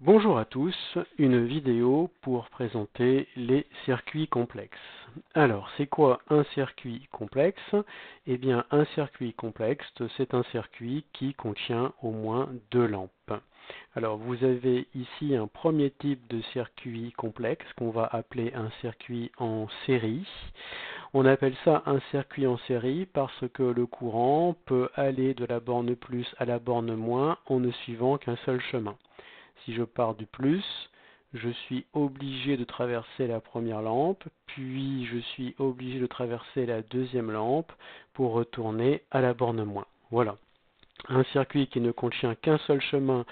Bonjour à tous, une vidéo pour présenter les circuits complexes. Alors, c'est quoi un circuit complexe? Eh bien, un circuit complexe, c'est un circuit qui contient au moins deux lampes. Alors, vous avez ici un premier type de circuit complexe qu'on va appeler un circuit en série. On appelle ça un circuit en série parce que le courant peut aller de la borne plus à la borne moins en ne suivant qu'un seul chemin. Si je pars du plus, je suis obligé de traverser la première lampe, puis je suis obligé de traverser la deuxième lampe pour retourner à la borne moins. Voilà. Un circuit qui ne contient qu'un seul chemin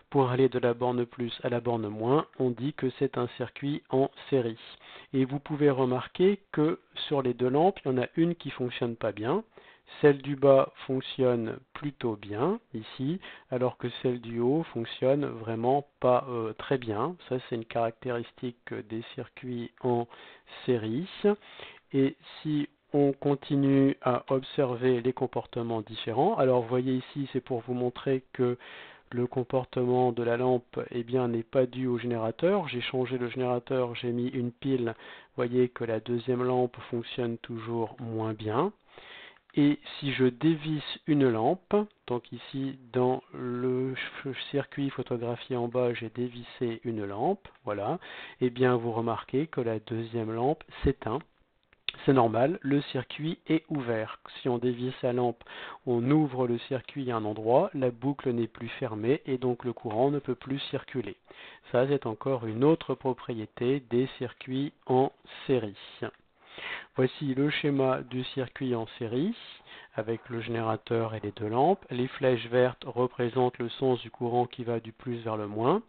pour aller de la borne plus à la borne moins, on dit que c'est un circuit en série. Et vous pouvez remarquer que sur les deux lampes, il y en a une qui ne fonctionne pas bien. Celle du bas fonctionne plutôt bien ici, alors que celle du haut fonctionne vraiment pas très bien. Ça, c'est une caractéristique des circuits en série. Et si on continue à observer les comportements différents, alors vous voyez ici, c'est pour vous montrer que le comportement de la lampe n'est pas dû au générateur. J'ai changé le générateur, j'ai mis une pile. Vous voyez que la deuxième lampe fonctionne toujours moins bien. Et si je dévisse une lampe, donc ici dans le circuit photographié en bas, j'ai dévissé une lampe, voilà, et bien vous remarquez que la deuxième lampe s'éteint. C'est normal, le circuit est ouvert. Si on dévisse la lampe, on ouvre le circuit à un endroit, la boucle n'est plus fermée et donc le courant ne peut plus circuler. Ça, c'est encore une autre propriété des circuits en série. Voici le schéma du circuit en série avec le générateur et les deux lampes. Les flèches vertes représentent le sens du courant qui va du plus vers le moins.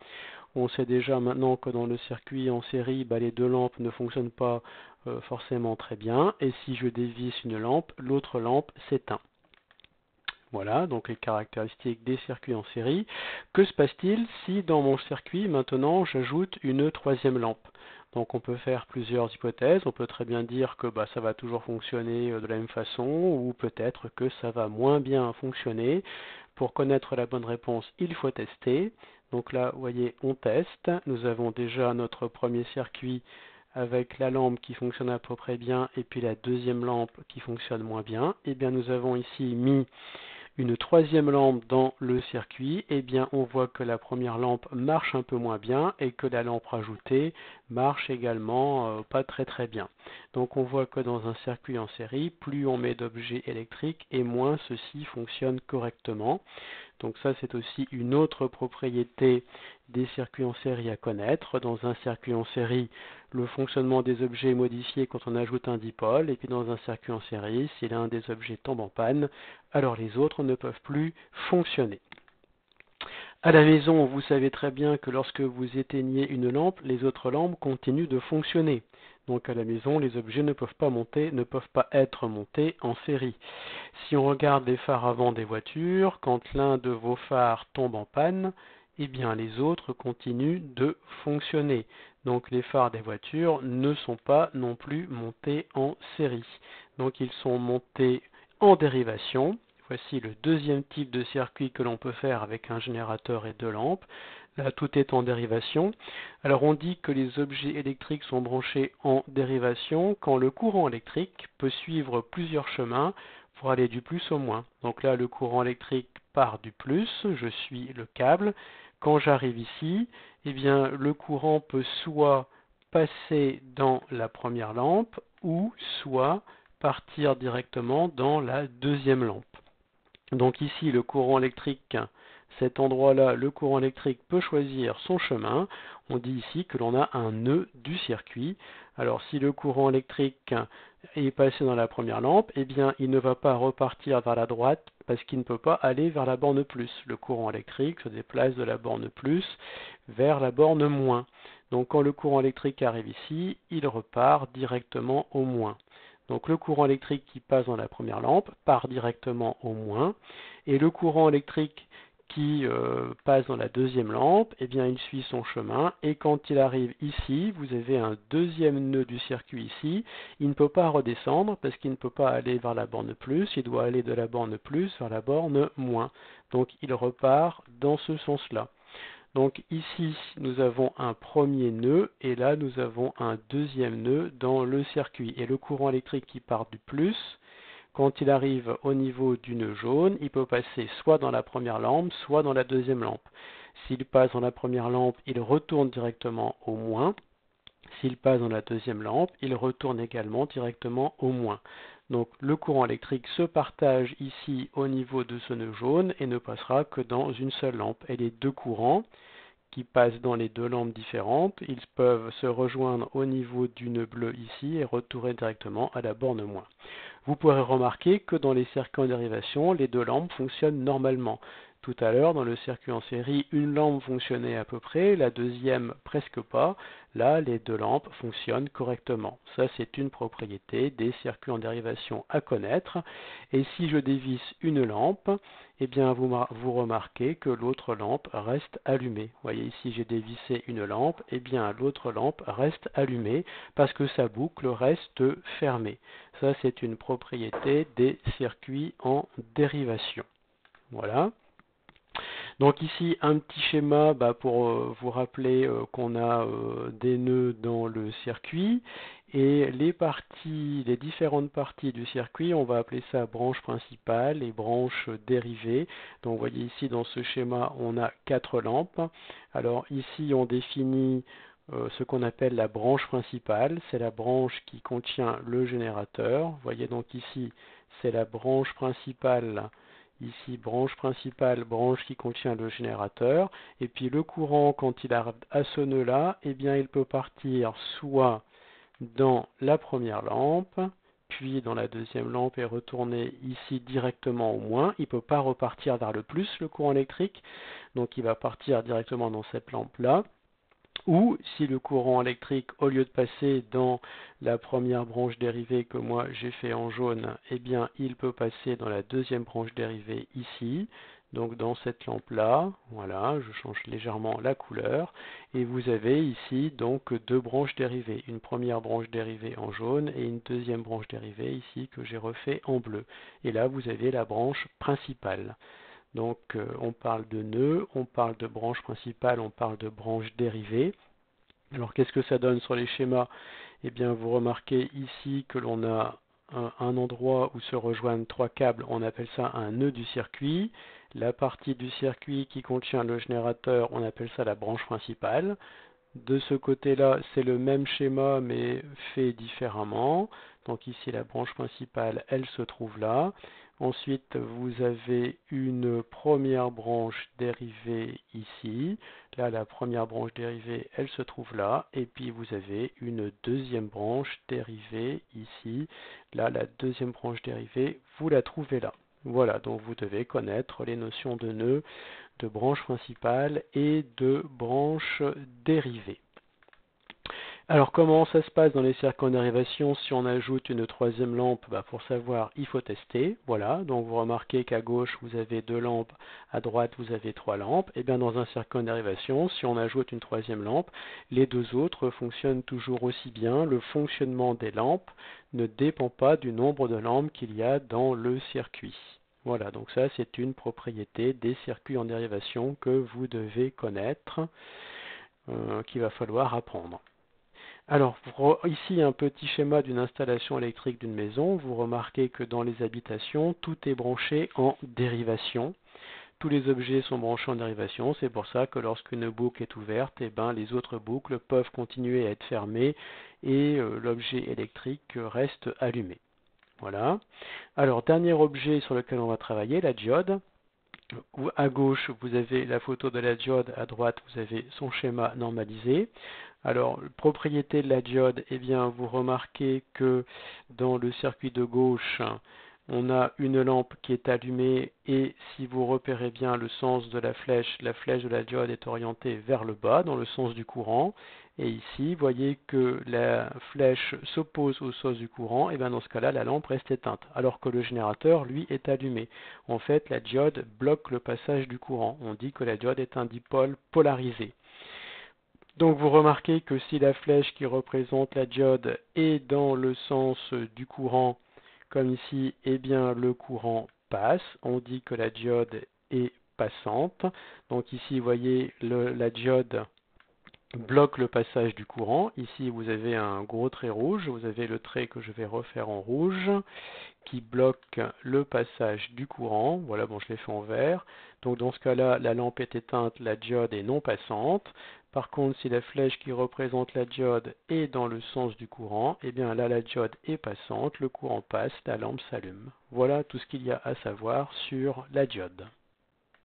On sait déjà maintenant que dans le circuit en série, les deux lampes ne fonctionnent pas forcément très bien. Et si je dévisse une lampe, l'autre lampe s'éteint. Voilà, donc les caractéristiques des circuits en série. Que se passe-t-il si dans mon circuit, maintenant, j'ajoute une troisième lampe? Donc on peut faire plusieurs hypothèses. On peut très bien dire que ça va toujours fonctionner de la même façon, ou peut-être que ça va moins bien fonctionner. Pour connaître la bonne réponse, il faut tester. Donc là, vous voyez, on teste. Nous avons déjà notre premier circuit avec la lampe qui fonctionne à peu près bien et puis la deuxième lampe qui fonctionne moins bien. Eh bien, nous avons ici mis une troisième lampe dans le circuit, eh bien on voit que la première lampe marche un peu moins bien et que la lampe rajoutée marche également pas très bien. Donc on voit que dans un circuit en série, plus on met d'objets électriques et moins ceux-ci fonctionnent correctement. Donc ça, c'est aussi une autre propriété des circuits en série à connaître. Dans un circuit en série, le fonctionnement des objets est modifié quand on ajoute un dipôle, et puis dans un circuit en série, si l'un des objets tombe en panne, alors les autres ne peuvent plus fonctionner. À la maison, vous savez très bien que lorsque vous éteignez une lampe, les autres lampes continuent de fonctionner. Donc à la maison, les objets ne peuvent pas être montés en série. Si on regarde les phares avant des voitures, quand l'un de vos phares tombe en panne, eh bien les autres continuent de fonctionner. Donc les phares des voitures ne sont pas non plus montés en série. Donc ils sont montés en dérivation. Voici le deuxième type de circuit que l'on peut faire avec un générateur et deux lampes. Là, tout est en dérivation. Alors, on dit que les objets électriques sont branchés en dérivation quand le courant électrique peut suivre plusieurs chemins pour aller du plus au moins. Donc là, le courant électrique part du plus, je suis le câble. Quand j'arrive ici, eh bien, le courant peut soit passer dans la première lampe ou soit partir directement dans la deuxième lampe. Donc ici, le courant électrique, cet endroit-là, le courant électrique peut choisir son chemin. On dit ici que l'on a un nœud du circuit. Alors si le courant électrique est passé dans la première lampe, eh bien il ne va pas repartir vers la droite parce qu'il ne peut pas aller vers la borne plus. Le courant électrique se déplace de la borne plus vers la borne moins. Donc quand le courant électrique arrive ici, il repart directement au moins. Donc le courant électrique qui passe dans la première lampe part directement au moins, et le courant électrique qui passe dans la deuxième lampe, eh bien il suit son chemin et quand il arrive ici, vous avez un deuxième nœud du circuit ici, il ne peut pas redescendre parce qu'il ne peut pas aller vers la borne plus, il doit aller de la borne plus vers la borne moins. Donc il repart dans ce sens-là. Donc ici, nous avons un premier nœud et là, nous avons un deuxième nœud dans le circuit. Et le courant électrique qui part du plus, quand il arrive au niveau du nœud jaune, il peut passer soit dans la première lampe, soit dans la deuxième lampe. S'il passe dans la première lampe, il retourne directement au moins. S'il passe dans la deuxième lampe, il retourne également directement au moins. Donc le courant électrique se partage ici au niveau de ce nœud jaune et ne passera que dans une seule lampe. Et les deux courants qui passent dans les deux lampes différentes, ils peuvent se rejoindre au niveau du nœud bleu ici et retourner directement à la borne moins. Vous pourrez remarquer que dans les circuits en dérivation, les deux lampes fonctionnent normalement. Tout à l'heure, dans le circuit en série, une lampe fonctionnait à peu près, la deuxième presque pas. Là, les deux lampes fonctionnent correctement. Ça, c'est une propriété des circuits en dérivation à connaître. Et si je dévisse une lampe, eh bien, vous remarquez que l'autre lampe reste allumée. Vous voyez ici, j'ai dévissé une lampe, eh bien, l'autre lampe reste allumée parce que sa boucle reste fermée. Ça, c'est une propriété des circuits en dérivation. Voilà. Donc ici, un petit schéma pour vous rappeler qu'on a des nœuds dans le circuit et les différentes parties du circuit, on va appeler ça branche principale et branche dérivée. Donc vous voyez ici dans ce schéma, on a 4 lampes. Alors ici, on définit ce qu'on appelle la branche principale, c'est la branche qui contient le générateur. Vous voyez donc ici, c'est la branche principale. Ici, branche principale, branche qui contient le générateur. Et puis le courant, quand il arrive à ce nœud-là, eh bien, il peut partir soit dans la première lampe, puis dans la deuxième lampe et retourner ici directement au moins. Il ne peut pas repartir vers le plus, le courant électrique. Donc il va partir directement dans cette lampe-là. Ou si le courant électrique, au lieu de passer dans la première branche dérivée que moi j'ai fait en jaune, eh bien il peut passer dans la deuxième branche dérivée ici, donc dans cette lampe-là. Voilà, je change légèrement la couleur. Et vous avez ici donc deux branches dérivées. Une première branche dérivée en jaune et une deuxième branche dérivée ici que j'ai refait en bleu. Et là vous avez la branche principale. Donc on parle de nœud, on parle de branche principale, on parle de branche dérivée. Alors qu'est-ce que ça donne sur les schémas? Eh bien vous remarquez ici que l'on a un endroit où se rejoignent trois câbles, on appelle ça un nœud du circuit. La partie du circuit qui contient le générateur, on appelle ça la branche principale. De ce côté-là, c'est le même schéma mais fait différemment. Donc ici la branche principale, elle se trouve là. Ensuite, vous avez une première branche dérivée ici. Là, la première branche dérivée, elle se trouve là. Et puis, vous avez une deuxième branche dérivée ici. Là, la deuxième branche dérivée, vous la trouvez là. Voilà, donc vous devez connaître les notions de nœud, de branche principale et de branche dérivée. Alors comment ça se passe dans les circuits en dérivation si on ajoute une troisième lampe? Pour savoir, il faut tester. Voilà, donc vous remarquez qu'à gauche vous avez deux lampes, à droite vous avez trois lampes. Et bien dans un circuit en dérivation, si on ajoute une troisième lampe, les deux autres fonctionnent toujours aussi bien. Le fonctionnement des lampes ne dépend pas du nombre de lampes qu'il y a dans le circuit. Voilà, donc ça c'est une propriété des circuits en dérivation que vous devez connaître, qu'il va falloir apprendre. Alors, ici un petit schéma d'une installation électrique d'une maison. Vous remarquez que dans les habitations, tout est branché en dérivation. Tous les objets sont branchés en dérivation. C'est pour ça que lorsqu'une boucle est ouverte, eh ben, les autres boucles peuvent continuer à être fermées et l'objet électrique reste allumé. Voilà. Alors, dernier objet sur lequel on va travailler, la diode. À gauche, vous avez la photo de la diode, à droite, vous avez son schéma normalisé. Alors, propriété de la diode, eh bien, vous remarquez que dans le circuit de gauche, On a une lampe qui est allumée et si vous repérez bien le sens de la flèche de la diode est orientée vers le bas dans le sens du courant. Et ici, vous voyez que la flèche s'oppose au sens du courant, et bien dans ce cas-là, la lampe reste éteinte, alors que le générateur, lui, est allumé. En fait, la diode bloque le passage du courant. On dit que la diode est un dipôle polarisé. Donc vous remarquez que si la flèche qui représente la diode est dans le sens du courant, comme ici, eh bien le courant passe. On dit que la diode est passante. Donc ici, vous voyez, la diode bloque le passage du courant. Ici, vous avez un gros trait rouge. Vous avez le trait que je vais refaire en rouge qui bloque le passage du courant. Voilà, bon, je l'ai fait en vert. Donc dans ce cas-là, la lampe est éteinte, la diode est non passante. Par contre, si la flèche qui représente la diode est dans le sens du courant, eh bien là, la diode est passante, le courant passe, la lampe s'allume. Voilà tout ce qu'il y a à savoir sur la diode.